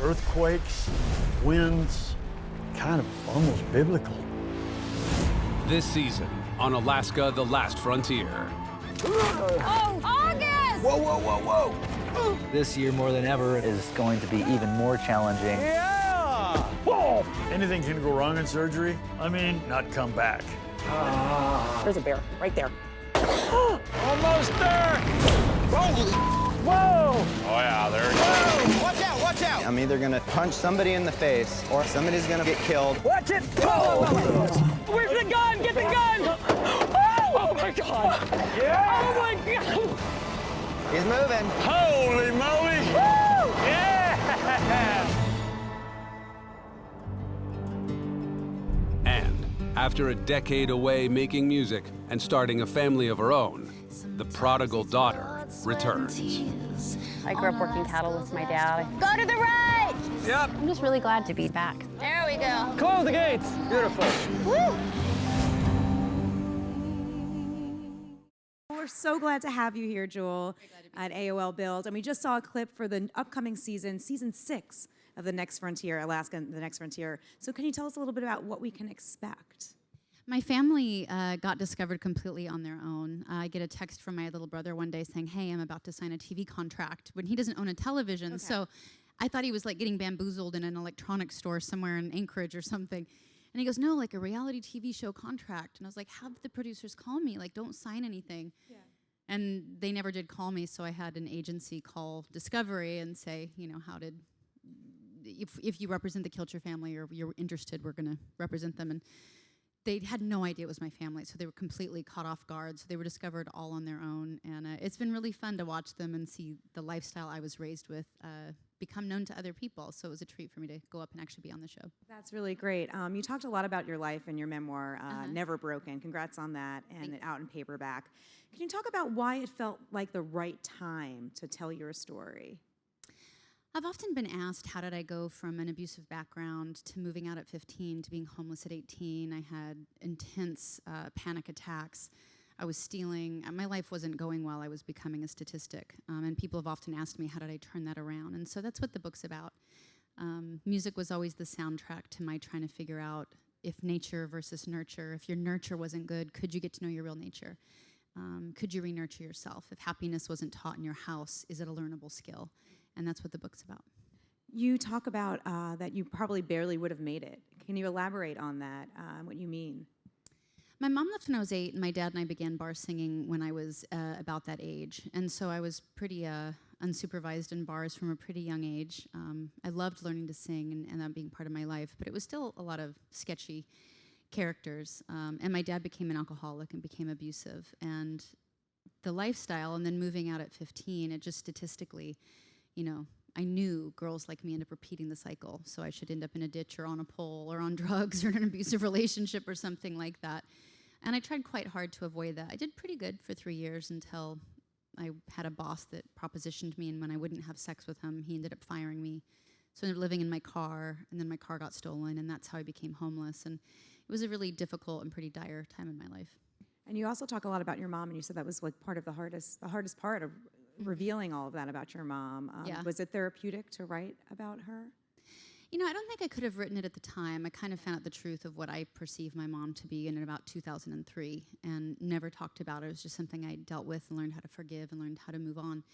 earthquakes, winds, kind of almost biblical. This season on Alaska: The Last Frontier. Oh, August! Whoa, whoa, whoa, whoa! This year, more than ever, is going to be even more challenging. Yeah! Whoa! Anything can go wrong in surgery. I mean, not come back. There's a bear right there. Almost there! Holy! Whoa! Oh yeah, there it goes. Watch out, watch out! I'm either gonna punch somebody in the face or somebody's gonna get killed. Watch it! Whoa! Where's the gun? Get the gun! Oh my God! Yeah! Oh my God! He's moving. Holy moly! Woo! Yeah! And after a decade away making music and starting a family of her own, the prodigal daughter returns. I grew up working cattle with my dad. Go to the right! Yep. I'm just really glad to be back. There we go. Close the gates. Beautiful. Woo! We're so glad to have you here, Jewel, at AOL Build. And we just saw a clip for the upcoming season 6 of The Next Frontier, Alaska, The Next Frontier. So can you tell us a little bit about what we can expect? My family got discovered completely on their own. I get a text from my little brother one day saying, hey, I'm about to sign a TV contract, when he doesn't own a television. Okay. So I thought he was like getting bamboozled in an electronics store somewhere in Anchorage or something. And he goes, no, like a reality TV show contract. And I was like, have the producers call me, like don't sign anything. Yeah. And they never did call me, so I had an agency call Discovery and say, you know, if you represent the Kilcher family or you're interested, we're gonna represent them. And they had no idea it was my family, so they were completely caught off guard. So they were discovered all on their own, and it's been really fun to watch them and see the lifestyle I was raised with become known to other people. So it was a treat for me to go up and actually be on the show. That's really great. You talked a lot about your life in your memoir, Never Broken. Congrats on that, and out in paperback. Can you talk about why it felt like the right time to tell your story? I've often been asked, how did I go from an abusive background to moving out at 15 to being homeless at 18? I had intense panic attacks. I was stealing. My life wasn't going well. I was becoming a statistic. And people have often asked me, how did I turn that around? And so that's what the book's about. Music was always the soundtrack to my trying to figure out if nature versus nurture. If your nurture wasn't good, could you get to know your real nature? Could you re-nurture yourself? If happiness wasn't taught in your house, is it a learnable skill? And that's what the book's about. You talk about that you probably barely would have made it. Can you elaborate on that, what you mean? My mom left when I was 8, and my dad and I began bar singing when I was about that age. And so I was pretty unsupervised in bars from a pretty young age. I loved learning to sing and that being part of my life, but it was still a lot of sketchy characters. And my dad became an alcoholic and became abusive. And the lifestyle, and then moving out at 15, it just statistically, you know, I knew girls like me end up repeating the cycle, so I should end up in a ditch or on a pole or on drugs or in an abusive relationship or something like that. And I tried quite hard to avoid that. I did pretty good for 3 years until I had a boss that propositioned me, and when I wouldn't have sex with him, he ended up firing me. So I ended up living in my car, and then my car got stolen, and that's how I became homeless. And it was a really difficult and pretty dire time in my life. And you also talk a lot about your mom, and you said that was like part of the hardest part of revealing all of that about your mom. Yeah. Was it therapeutic to write about her? You know, I don't think I could have written it at the time. I kind of found out the truth of what I perceived my mom to be in about 2003 and never talked about it. It was just something I dealt with and learned how to forgive and learned how to move on.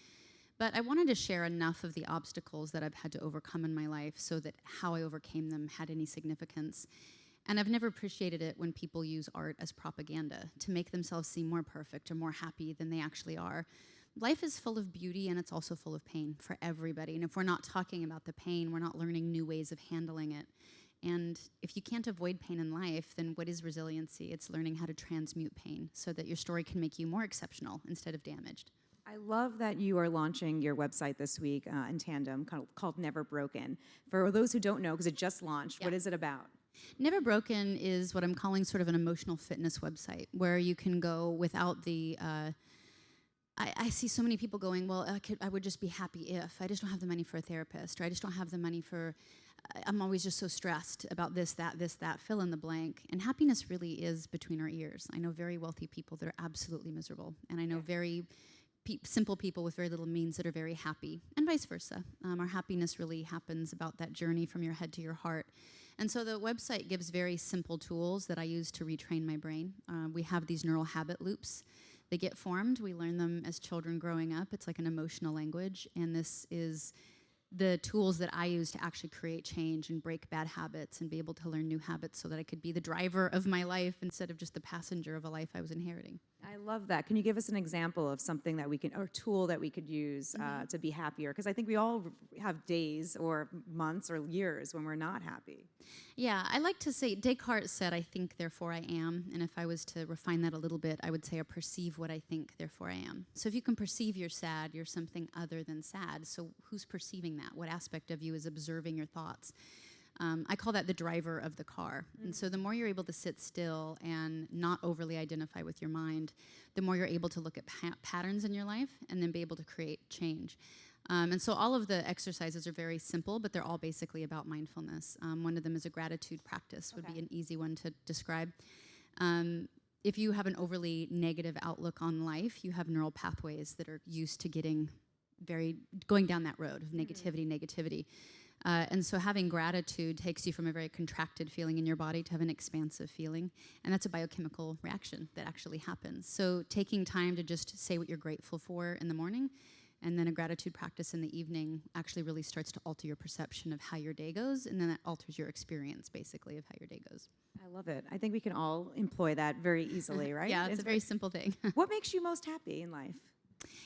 But I wanted to share enough of the obstacles that I've had to overcome in my life so that how I overcame them had any significance. And I've never appreciated it when people use art as propaganda to make themselves seem more perfect or more happy than they actually are. Life is full of beauty, and it's also full of pain for everybody. And if we're not talking about the pain, we're not learning new ways of handling it. And if you can't avoid pain in life, then what is resiliency? It's learning how to transmute pain so that your story can make you more exceptional instead of damaged. I love that you are launching your website this week in tandem called Never Broken. For those who don't know, because it just launched, What is it about? Never Broken is what I'm calling sort of an emotional fitness website where you can go without the... I see so many people going, well, I would just be happy if. I just don't have the money for a therapist, or I just don't have the money for, I'm always just so stressed about this, that, fill in the blank. And happiness really is between our ears. I know very wealthy people that are absolutely miserable, and I know very simple people with very little means that are very happy, and vice versa. Our happiness really happens about that journey from your head to your heart. And so the website gives very simple tools that I use to retrain my brain. We have these neural habit loops. They get formed. We learn them as children growing up. It's like an emotional language, and this is the tools that I use to actually create change and break bad habits and be able to learn new habits so that I could be the driver of my life instead of just the passenger of a life I was inheriting. I love that. Can you give us an example of something that we can, or tool that we could use to be happier? Because I think we all have days or months or years when we're not happy. Yeah, I like to say, Descartes said, I think, therefore I am. And if I was to refine that a little bit, I would say I perceive what I think, therefore I am. So if you can perceive you're sad, you're something other than sad. So who's perceiving that? What aspect of you is observing your thoughts? I call that the driver of the car. And so the more you're able to sit still and not overly identify with your mind, the more you're able to look at patterns in your life and then be able to create change. And so all of the exercises are very simple, but they're all basically about mindfulness. One of them is a gratitude practice, would be an easy one to describe. If you have an overly negative outlook on life, you have neural pathways that are used to going down that road of negativity. And so having gratitude takes you from a very contracted feeling in your body to have an expansive feeling. And that's a biochemical reaction that actually happens. So taking time to just say what you're grateful for in the morning, and then a gratitude practice in the evening actually really starts to alter your perception of how your day goes, and then that alters your experience, basically, of how your day goes. I love it. I think we can all employ that very easily, right? Yeah, it's a very simple thing. What makes you most happy in life?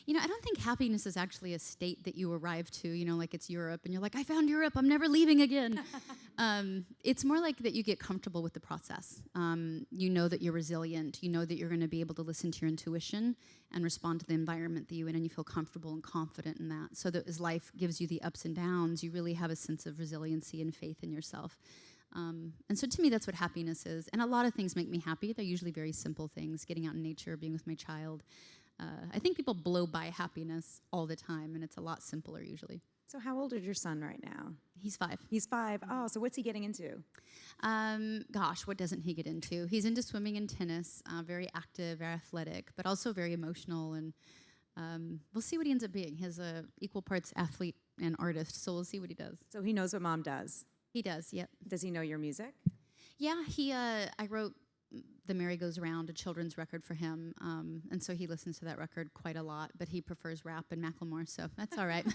You know, I don't think happiness is actually a state that you arrive to, you know, like it's Europe and you're like, I found Europe, I'm never leaving again. It's more like that you get comfortable with the process. You know that you're resilient. You know that you're going to be able to listen to your intuition and respond to the environment that you're in, and you feel comfortable and confident in that. So that as life gives you the ups and downs, you really have a sense of resiliency and faith in yourself. And so to me, that's what happiness is. And a lot of things make me happy. They're usually very simple things, getting out in nature, being with my child. I think people blow by happiness all the time, and it's a lot simpler usually. So how old is your son right now? He's 5. He's 5. Oh, so what's he getting into? Gosh, what doesn't he get into? He's into swimming and tennis, very active, very athletic, but also very emotional, and we'll see what he ends up being. He's equal parts athlete and artist, so we'll see what he does. So he knows what mom does? He does, yep. Does he know your music? Yeah, I wrote The Merry Goes Round, a children's record for him, and so he listens to that record quite a lot, but he prefers rap and Macklemore, so that's all right.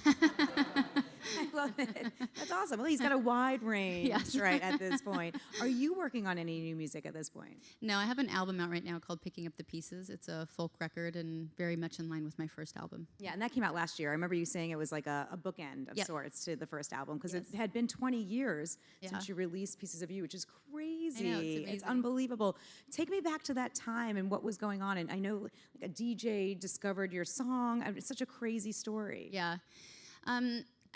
I love it. That's awesome. Well, he's got a wide range, Yes. right, at this point. Are you working on any new music at this point? No, I have an album out right now called Picking Up the Pieces. It's a folk record and very much in line with my first album. Yeah, and that came out last year. I remember you saying it was like a bookend of sorts to the first album, because it had been 20 years since you released Pieces of You, which is crazy. I know, it's amazing. It's unbelievable. Take me back to that time and what was going on. And I know like a DJ discovered your song. It's such a crazy story. Yeah.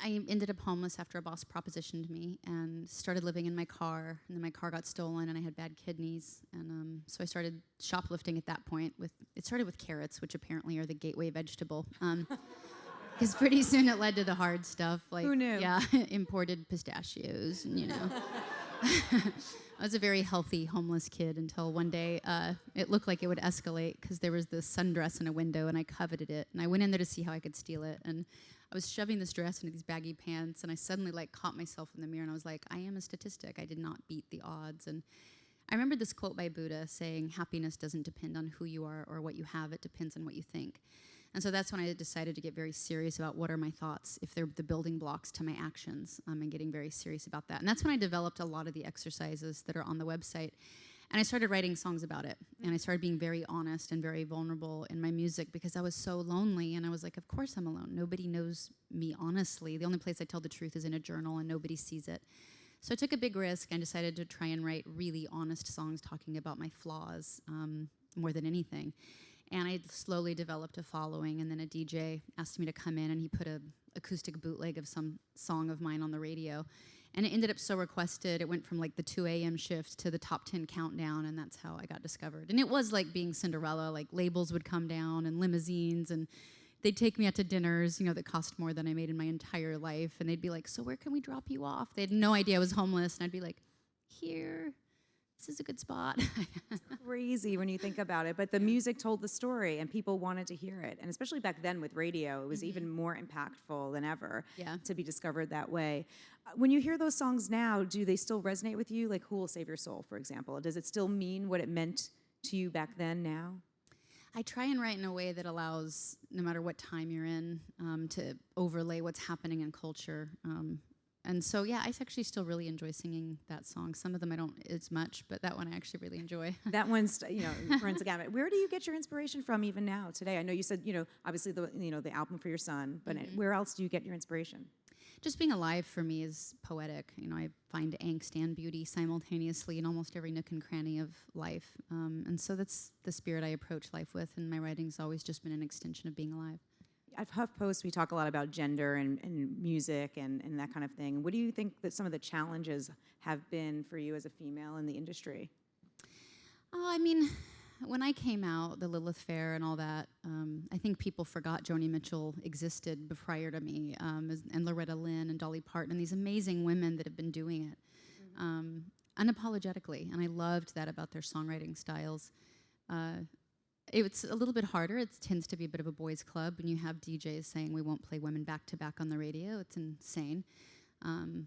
I ended up homeless after a boss propositioned me and started living in my car, and then my car got stolen and I had bad kidneys, and so I started shoplifting at that point. It started with carrots, which apparently are the gateway vegetable, because pretty soon it led to the hard stuff, like who knew? Yeah, imported pistachios, and, you know. I was a very healthy homeless kid until one day it looked like it would escalate because there was this sundress in a window and I coveted it, and I went in there to see how I could steal it, and I was shoving this dress into these baggy pants, and I suddenly caught myself in the mirror, and I was like, I am a statistic. I did not beat the odds. And I remember this quote by Buddha saying, happiness doesn't depend on who you are or what you have, it depends on what you think. And so that's when I decided to get very serious about what are my thoughts, if they're the building blocks to my actions, and getting very serious about that. And that's when I developed a lot of the exercises that are on the website. And I started writing songs about it. And I started being very honest and very vulnerable in my music because I was so lonely. And I was like, of course I'm alone. Nobody knows me honestly. The only place I tell the truth is in a journal, and nobody sees it. So I took a big risk and decided to try and write really honest songs talking about my flaws more than anything. And I slowly developed a following, and then a DJ asked me to come in, and he put an acoustic bootleg of some song of mine on the radio. And it ended up so requested, it went from the 2 a.m. shift to the top 10 countdown, and that's how I got discovered. And it was like being Cinderella, labels would come down and limousines, and they'd take me out to dinners, that cost more than I made in my entire life. And they'd be like, so where can we drop you off? They had no idea I was homeless, and I'd be like, here. this is a good spot. Crazy when you think about it, but the music told the story and people wanted to hear it. And especially back then with radio, it was even more impactful than ever to be discovered that way. When you hear those songs now, do they still resonate with you? Like Who Will Save Your Soul, for example. Does it still mean what it meant to you back then now? I try and write in a way that allows, no matter what time you're in, to overlay what's happening in culture. And so, yeah, I actually still really enjoy singing that song. Some of them I don't as much, but that one I actually really enjoy. That one's, runs the gamut. Where do you get your inspiration from even now, today? I know you said, obviously the album for your son, but where else do you get your inspiration? Just being alive for me is poetic. I find angst and beauty simultaneously in almost every nook and cranny of life. And so that's the spirit I approach life with, and my writing's always just been an extension of being alive. At HuffPost, we talk a lot about gender and music and that kind of thing. What do you think that some of the challenges have been for you as a female in the industry? Oh, I mean, when I came out, the Lilith Fair and all that, I think people forgot Joni Mitchell existed prior to me, and Loretta Lynn and Dolly Parton, and these amazing women that have been doing it unapologetically. And I loved that about their songwriting styles. It's a little bit harder. It tends to be a bit of a boys' club when you have DJs saying we won't play women back to back on the radio. It's insane.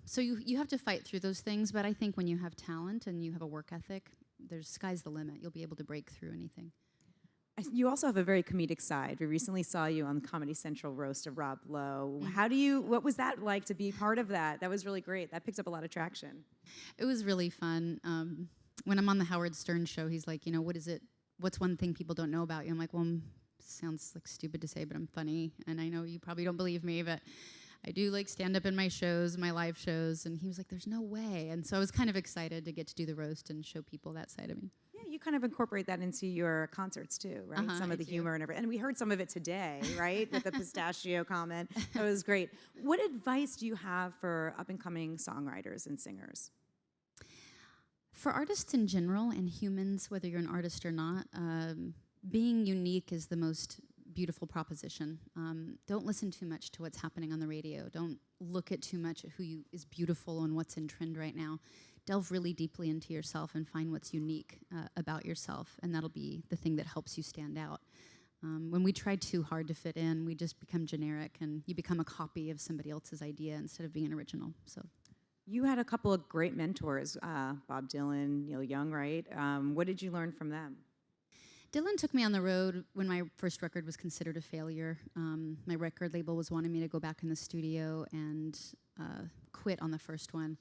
So you have to fight through those things, but I think when you have talent and you have a work ethic, sky's the limit. You'll be able to break through anything. You also have a very comedic side. We recently saw you on the Comedy Central roast of Rob Lowe. What was that like to be part of that? That was really great. That picked up a lot of traction. It was really fun. When I'm on the Howard Stern show, he's like, what is it? What's one thing people don't know about you? I'm like, well, sounds like stupid to say, but I'm funny. And I know you probably don't believe me, but I do like stand up in my shows, my live shows. And he was like, there's no way. And so I was kind of excited to get to do the roast and show people that side of me. Yeah, you kind of incorporate that into your concerts too, right? Some of the humor and everything. And we heard some of it today, right? With the pistachio comment. That was great. What advice do you have for up-and-coming songwriters and singers? For artists in general and humans, whether you're an artist or not, being unique is the most beautiful proposition. Don't listen too much to what's happening on the radio. Don't look at too much at who is beautiful and what's in trend right now. Delve really deeply into yourself and find what's unique about yourself, and that'll be the thing that helps you stand out. When we try too hard to fit in, we just become generic, and you become a copy of somebody else's idea instead of being an original. So. You had a couple of great mentors, Bob Dylan, Neil Young, right? What did you learn from them? Dylan took me on the road when my first record was considered a failure. My record label was wanting me to go back in the studio and quit on the first one.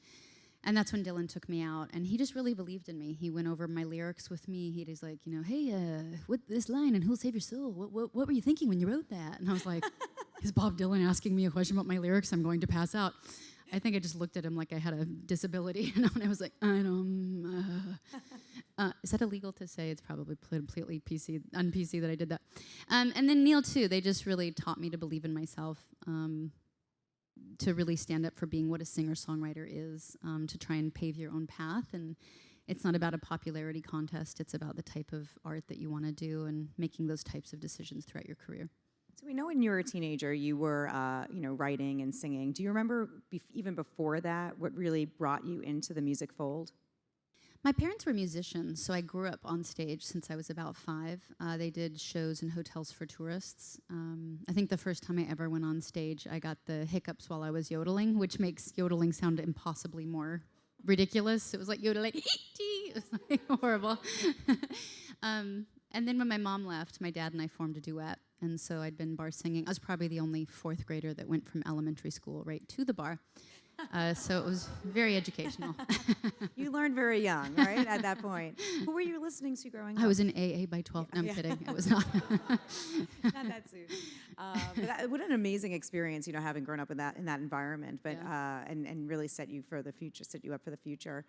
And that's when Dylan took me out, and he just really believed in me. He went over my lyrics with me. He's like, hey, what this line and who'll save your soul? What were you thinking when you wrote that? And I was like, is Bob Dylan asking me a question about my lyrics? I'm going to pass out. I think I just looked at him like I had a disability, and I was like, I don't. Is that illegal to say? It's probably completely un-PC that I did that. And then Neil too. They just really taught me to believe in myself, to really stand up for being what a singer-songwriter is, to try and pave your own path. And it's not about a popularity contest. It's about the type of art that you want to do and making those types of decisions throughout your career. So we know when you were a teenager, you were, writing and singing. Do you remember even before that, what really brought you into the music fold? My parents were musicians, so I grew up on stage since I was about 5. They did shows in hotels for tourists. I think the first time I ever went on stage, I got the hiccups while I was yodeling, which makes yodeling sound impossibly more ridiculous. It was like yodeling, it was like horrible. And then when my mom left, my dad and I formed a duet. And so I'd been bar singing. I was probably the only 4th grader that went from elementary school right to the bar. So it was very educational. You learned very young, right, at that point. Who were you listening to growing up? I was in AA by 12. No, I'm kidding. I was not. Not that soon. What an amazing experience, having grown up in that environment, but and really set you up for the future.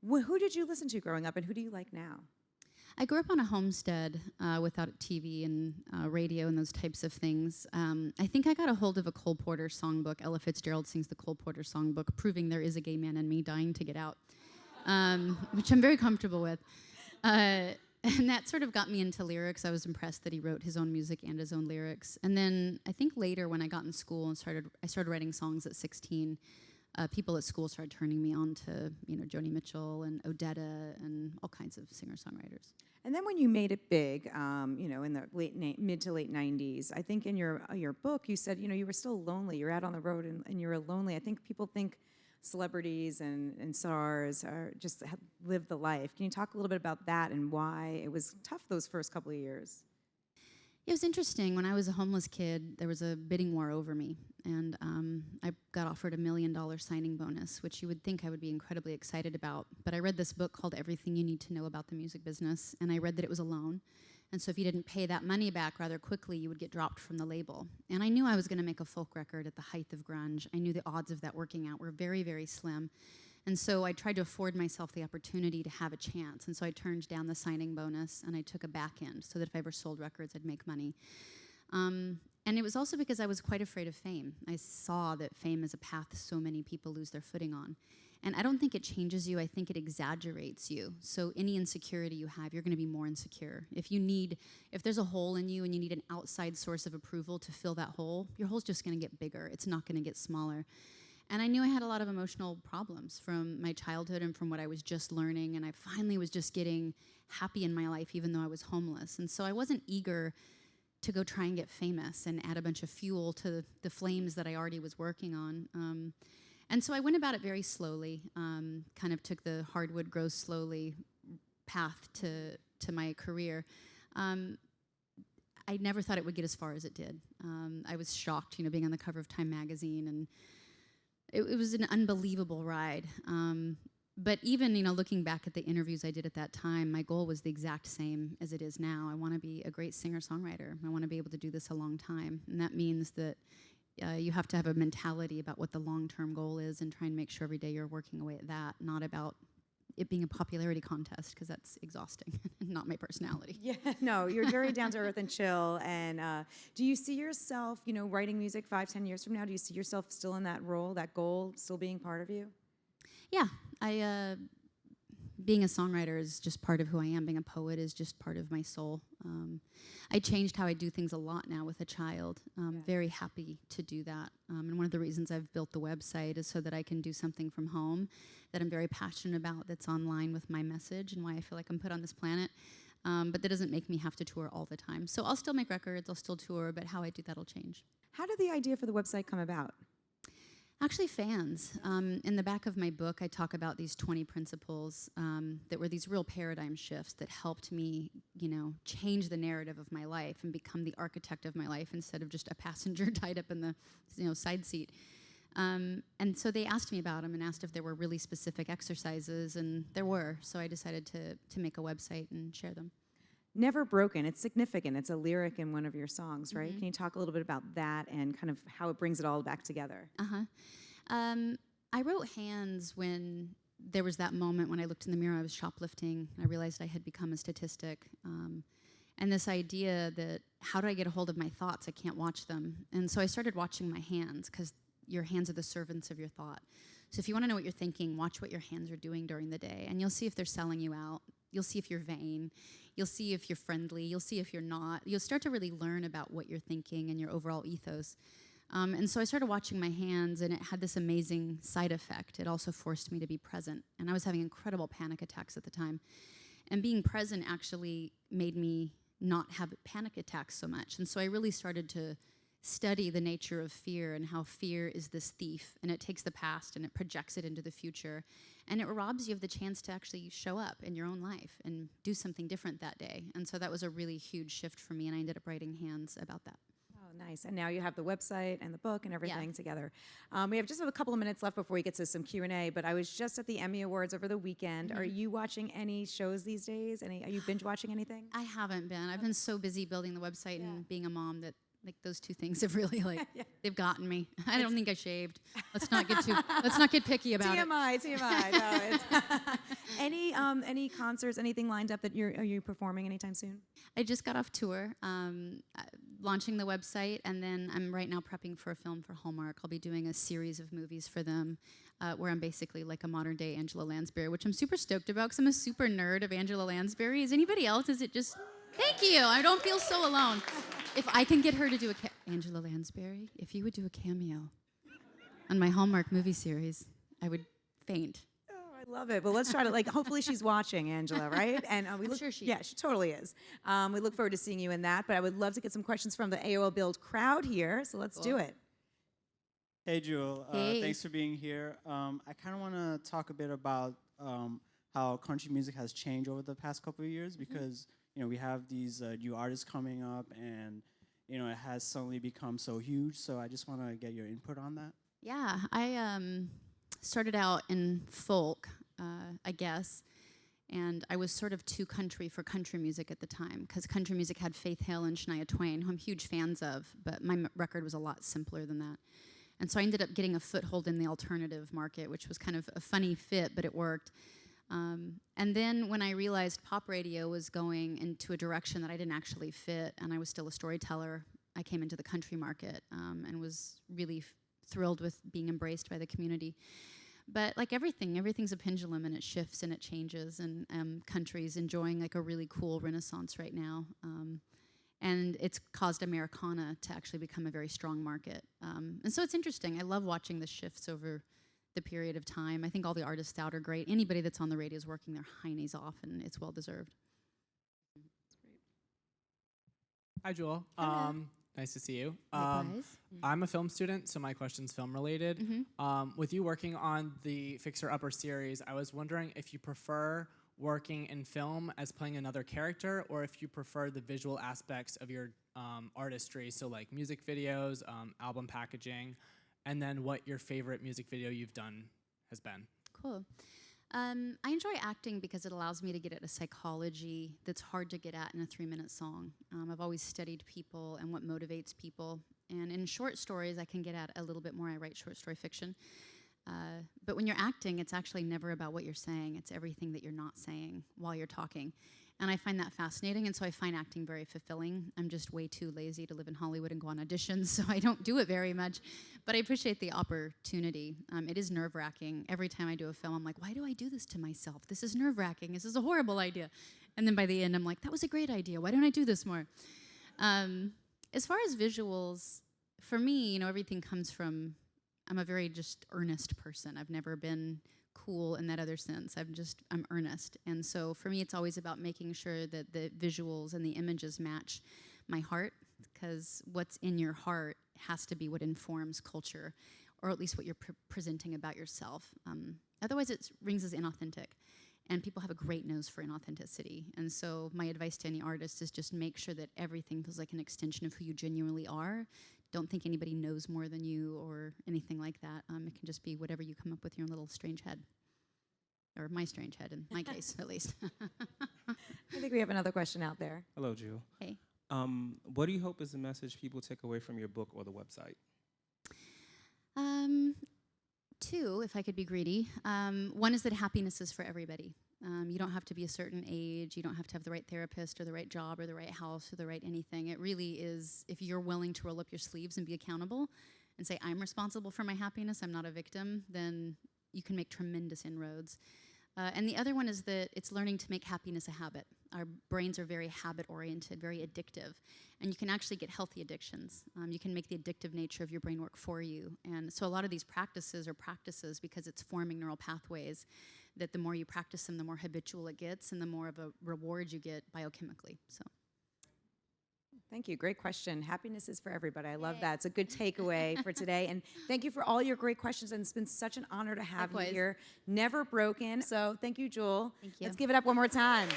Who did you listen to growing up, and who do you like now? I grew up on a homestead without TV and radio and those types of things. I think I got a hold of a Cole Porter songbook. Ella Fitzgerald sings the Cole Porter songbook, proving there is a gay man in me dying to get out, which I'm very comfortable with. And that sort of got me into lyrics. I was impressed that he wrote his own music and his own lyrics. And then I think later when I got in school and I started writing songs at 16, people at school started turning me on to, Joni Mitchell and Odetta and all kinds of singer-songwriters. And then when you made it big, in the mid to late 90s, I think in your book you said, you were still lonely. You're out on the road and you were lonely. I think people think celebrities and stars are just live the life. Can you talk a little bit about that and why it was tough those first couple of years? It was interesting. When I was a homeless kid, there was a bidding war over me, and I got offered $1 million signing bonus, which you would think I would be incredibly excited about. But I read this book called Everything You Need to Know About the Music Business, and I read that it was a loan. And so if you didn't pay that money back rather quickly, you would get dropped from the label. And I knew I was going to make a folk record at the height of grunge. I knew the odds of that working out were very, very slim. And so I tried to afford myself the opportunity to have a chance. And so I turned down the signing bonus, and I took a back end so that if I ever sold records, I'd make money. And it was also because I was quite afraid of fame. I saw that fame is a path so many people lose their footing on. And I don't think it changes you, I think it exaggerates you. So any insecurity you have, you're gonna be more insecure. If there's a hole in you and you need an outside source of approval to fill that hole, your hole's just gonna get bigger, it's not gonna get smaller. And I knew I had a lot of emotional problems from my childhood and from what I was just learning, and I finally was just getting happy in my life even though I was homeless. And so I wasn't eager to go try and get famous and add a bunch of fuel to the flames that I already was working on. And so I went about it very slowly, kind of took the hardwood grows slowly path to my career. I never thought it would get as far as it did. I was shocked, being on the cover of Time magazine, and it was an unbelievable ride. But even, looking back at the interviews I did at that time, my goal was the exact same as it is now. I want to be a great singer-songwriter. I want to be able to do this a long time. And that means that you have to have a mentality about what the long-term goal is and try and make sure every day you're working away at that, not about it being a popularity contest, because that's exhausting, not my personality. Yeah, no, you're very down to earth and chill. And do you see yourself, writing music 5-10 years from now? Do you see yourself still in that role, that goal, still being part of you? Yeah, being a songwriter is just part of who I am. Being a poet is just part of my soul. I changed how I do things a lot now with a child. Very happy to do that. And one of the reasons I've built the website is so that I can do something from home that I'm very passionate about, that's online with my message and why I feel like I'm put on this planet. But that doesn't make me have to tour all the time. So I'll still make records, I'll still tour, but how I do that will change. How did the idea for the website come about? Actually, fans. In the back of my book, I talk about these 20 principles that were these real paradigm shifts that helped me, change the narrative of my life and become the architect of my life instead of just a passenger tied up in the, side seat. And so they asked me about them and asked if there were really specific exercises, and there were. So I decided to make a website and share them. Never Broken, it's significant. It's a lyric in one of your songs, right? Mm-hmm. Can you talk a little bit about that and kind of how it brings it all back together? I wrote Hands when there was that moment when I looked in the mirror, I was shoplifting, and I realized I had become a statistic. And this idea that, how do I get a hold of my thoughts? I can't watch them. And so I started watching my hands, because your hands are the servants of your thought. So if you want to know what you're thinking, watch what your hands are doing during the day, and you'll see if they're selling you out. You'll see if you're vain. You'll see if you're friendly. You'll see if you're not. You'll start to really learn about what you're thinking and your overall ethos. And so I started watching my hands, and it had this amazing side effect. It also forced me to be present. And I was having incredible panic attacks at the time. And being present actually made me not have panic attacks so much. And so I really started to study the nature of fear and how fear is this thief, and it takes the past and it projects it into the future, and it robs you of the chance to actually show up in your own life and do something different that day. And so that was a really huge shift for me, and I ended up writing Hands about that. Oh, nice. And now you have the website and the book and everything together. We have just a couple of minutes left before we get to some Q&A, but I was just at the Emmy Awards over the weekend. Are you watching any shows these days? Are you binge watching anything? I haven't been. I've been so busy building the website and being a mom that those two things have really they've gotten me. I don't think I shaved. Let's not get picky about TMI. No, it's any concerts, anything lined up that are you performing anytime soon? I just got off tour, launching the website, and then I'm right now prepping for a film for Hallmark. I'll be doing a series of movies for them, where I'm basically like a modern day Angela Lansbury, which I'm super stoked about because I'm a super nerd of Angela Lansbury. Is anybody else? Is it just... Thank you. I don't feel so alone. If I can get her to do Angela Lansbury, if you would do a cameo. on my Hallmark movie series, I would faint. Oh, I love it. But let's try to, like, hopefully she's watching, Angela, right? And we I'm look, sure she yeah, she totally is. We look forward to seeing you in that. But I would love to get some questions from the AOL Build crowd here. So let's do it. Hey, Jewel. Hey. Thanks for being here. I kind of want to talk a bit about how country music has changed over the past couple of years because, you know, we have these new artists coming up and, you know, it has suddenly become so huge. So I just want to get your input on that. Yeah, I started out in folk, I guess, and I was sort of too country for country music at the time because country music had Faith Hill and Shania Twain, who I'm huge fans of, but my record was a lot simpler than that. And so I ended up getting a foothold in the alternative market, which was kind of a funny fit, but it worked. And then when I realized pop radio was going into a direction that I didn't actually fit, and I was still a storyteller, I came into the country market and was really thrilled with being embraced by the community. But like everything's a pendulum, and it shifts and it changes, and country's enjoying like a really cool renaissance right now. And it's caused Americana to actually become a very strong market. And so it's interesting. I love watching the shifts over the period of time. I think all the artists out are great. Anybody that's on the radio is working their heinies off, and it's well-deserved. Hi, Jewel. Nice to see you. Likewise. I'm a film student, so my question's film-related. With you working on the Fixer Upper series, I was wondering if you prefer working in film as playing another character, or if you prefer the visual aspects of your artistry, so like music videos, album packaging, and then what your favorite music video you've done has been. Cool. I enjoy acting because it allows me to get at a psychology that's hard to get at in a 3-minute song. I've always studied people and what motivates people. And in short stories, I can get at a little bit more. I write short story fiction. But when you're acting, it's actually never about what you're saying. It's everything that you're not saying while you're talking. And I find that fascinating, and so I find acting very fulfilling. I'm just way too lazy to live in Hollywood and go on auditions, so I don't do it very much. But I appreciate the opportunity. It is nerve-wracking. Every time I do a film, I'm like, why do I do this to myself? This is nerve-wracking. This is a horrible idea. And then by the end, I'm like, that was a great idea. Why don't I do this more? As far as visuals, for me, you know, everything comes from, I'm a very just earnest person. I've never been cool in that other sense. I'm earnest. And so for me, it's always about making sure that the visuals and the images match my heart, because what's in your heart has to be what informs culture, or at least what you're presenting about yourself. Otherwise, it rings as inauthentic. And people have a great nose for inauthenticity. And so my advice to any artist is just make sure that everything feels like an extension of who you genuinely are. Don't think anybody knows more than you or anything like that. It can just be whatever you come up with in your little strange head. Or my strange head, in my case, at least. I think we have another question out there. Hello, Jewel. Hey. What do you hope is the message people take away from your book or the website? 2, if I could be greedy. One is that happiness is for everybody. You don't have to be a certain age. You don't have to have the right therapist or the right job or the right house or the right anything. It really is, if you're willing to roll up your sleeves and be accountable and say, I'm responsible for my happiness, I'm not a victim, then you can make tremendous inroads. And the other one is that it's learning to make happiness a habit. Our brains are very habit-oriented, very addictive, and you can actually get healthy addictions. You can make the addictive nature of your brain work for you. And so a lot of these practices are practices because it's forming neural pathways that the more you practice them, the more habitual it gets, and the more of a reward you get biochemically. So. Thank you. Great question. Happiness is for everybody. I love that. It's a good takeaway for today. And thank you for all your great questions. And it's been such an honor to have you here. Never broken. So thank you, Jewel. Thank you. Let's give it up one more time.